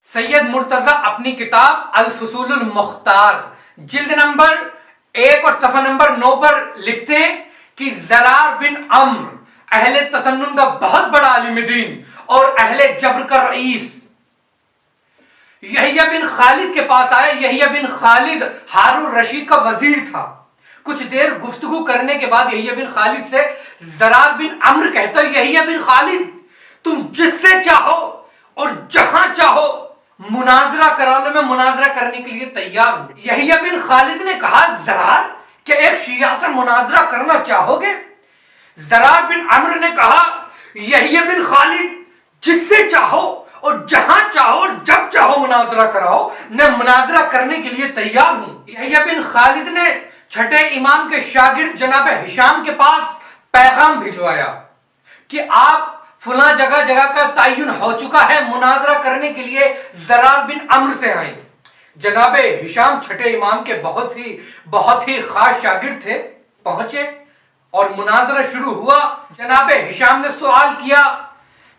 सैयद मुर्तजा अपनी किताब अल फुसूलुल मुख्तार जिल्द नंबर 1 और सफा नंबर 9 पर लिखते हैं कि ज़रार बिन अम्र अहले तसन्नुन का बहुत बड़ा आलिम दीन और अहले जब्र का रईस यहिया बिन खालिद के पास आया। यहिया बिन खालिद हारून रशीद का वजीर था। कुछ देर गुफ्तगू करने के बाद यहिया बिन खालिद से ज़रार बिन अम्र कहता है, यहिया बिन खालिद, तुम जिससे चाहो और जहां चाहो मुनाजरा करा लो, मैं मुनाजरा करने के लिए तैयार हूं। यहिया बिन खालिद ने कहा, ज़रार, क्या एक शिया से मुनाजरा करना चाहोगे? ज़रार बिन अम्र ने कहा, यहिया बिन खालिद, जिससे चाहो और जहां चाहो और जब चाहो मुनाजरा कराओ, मैं मुनाजरा करने के लिए तैयार हूं। यहिया बिन खालिद ने छठे इमाम के शागिर्द जनाब हिशाम के पास पैगाम भिजवाया कि आप फुला जगह जगह का तयन हो चुका है, मुनाजरा करने के लिए ज़रार बिन अम्र से आए। जनाब हिशाम छठे इमाम के बहुत ही खास शागिर्द थे। पहुंचे और मुनाजरा शुरू हुआ। जनाब हिशाम ने सवाल किया,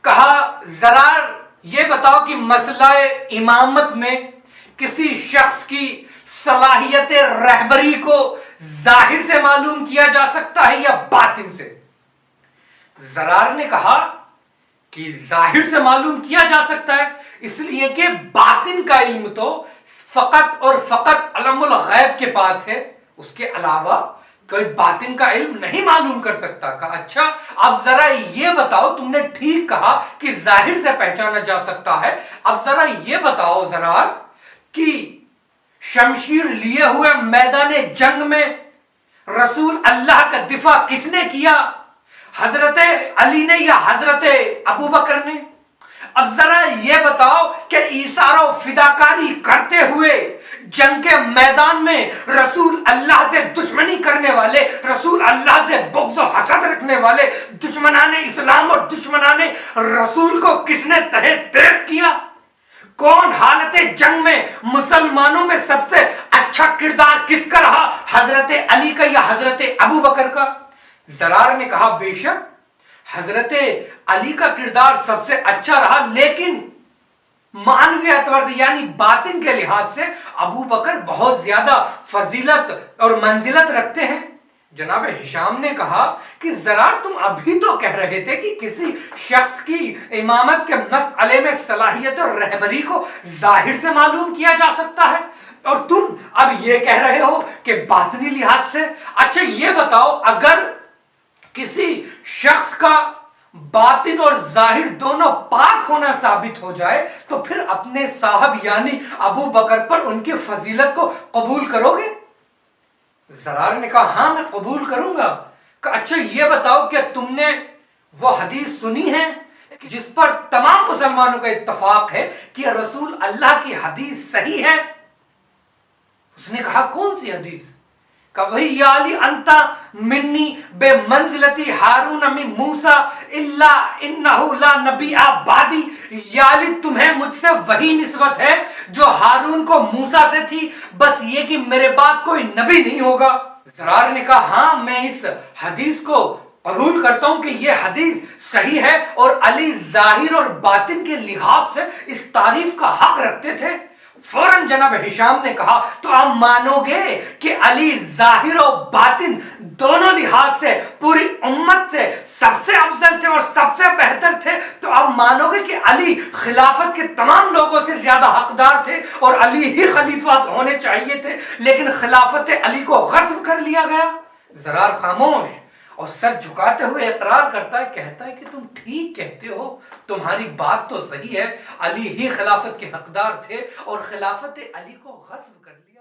कहा, ज़रार, ये बताओ कि मसला इमामत में किसी शख्स की सलाहियत रहबरी को जाहिर से मालूम किया जा सकता है या बातिन से? ज़रार ने कहा कि जाहिर से मालूम किया जा सकता है, इसलिए कि बातिन का इल्म तो फकत और फकत अलमुल गैब के पास है, उसके अलावा कोई बातिन का इल्म नहीं मालूम कर सकता। कहा, अच्छा, अब जरा ये बताओ, तुमने ठीक कहा कि जाहिर से पहचाना जा सकता है, अब जरा ये बताओ ज़रार कि शमशीर लिए हुए मैदान जंग में रसूल अल्लाह का दिफा किसने किया, हजरत अली ने या हजरत अबू बकर ने? अब जरा ये बताओ कि ईसारो फिदाकारी करते हुए जंग के मैदान में रसूल अल्लाह से दुश्मनी करने वाले, रसूल अल्लाह से बुग़्ज़ और हसद रखने वाले दुश्मनाने इस्लाम और दुश्मनाने रसूल को किसने तहे तेग किया? कौन हालत जंग में मुसलमानों में सबसे अच्छा किरदार किसका रहा, हजरत अली का या हजरत अबू बकर का? ज़रार ने कहा, बेशक हजरत अली का किरदार सबसे अच्छा रहा, लेकिन मानवीय एतबार से यानी बातिन के लिहाज से अबू बकर बहुत ज्यादा फजीलत और मंजिलत रखते हैं। जनाब हिशाम ने कहा कि ज़रार, तुम अभी तो कह रहे थे कि किसी शख्स की इमामत के मसले में सलाहियत और रहबरी को जाहिर से मालूम किया जा सकता है, और तुम अब ये कह रहे हो कि बातिनी लिहाज से। अच्छा, ये बताओ, अगर किसी शख्स का बातिन और जाहिर दोनों पाक होना साबित हो जाए तो फिर अपने साहब यानी अबू बकर पर उनकी फजीलत को कबूल करोगे? ज़रार ने कहा, हां, मैं कबूल करूंगा। अच्छा, ये बताओ कि तुमने वो हदीस सुनी है कि जिस पर तमाम मुसलमानों का इत्तफाक है कि रसूल अल्लाह की हदीस सही है? उसने कहा, कौन सी हदीस? का वही, या अली अंता मिन्नी बेमंजिलती हारून मिन मूसा इल्ला इन्नहु ला नबी आबादी। या अली, तुम्हें मुझसे वही निस्बत है जो हारून को मूसा से थी, बस ये कि मेरे बाद कोई नबी नहीं होगा। ज़रार ने कहा, हां, मैं इस हदीस को कबूल करता हूं कि यह हदीस सही है और अली जाहिर और बातिन के लिहाज से इस तारीफ का हक रखते थे। फौरन जनाब हिशाम ने कहा, तो आप मानोगे कि अली जाहिर और बातिन दोनों लिहाज से पूरी उम्मत से सबसे अफजल थे और सबसे बेहतर थे? तो आप मानोगे कि अली खिलाफत के तमाम लोगों से ज्यादा हकदार थे और अली ही खलीफा होने चाहिए थे, लेकिन खिलाफत अली को गस्ब कर लिया गया? ज़रार खामोश और सर झुकाते हुए इकरार करता है, कहता है कि तुम ठीक कहते हो, तुम्हारी बात तो सही है, अली ही खिलाफत के हकदार थे और खिलाफत अली को गस्ब कर लिया।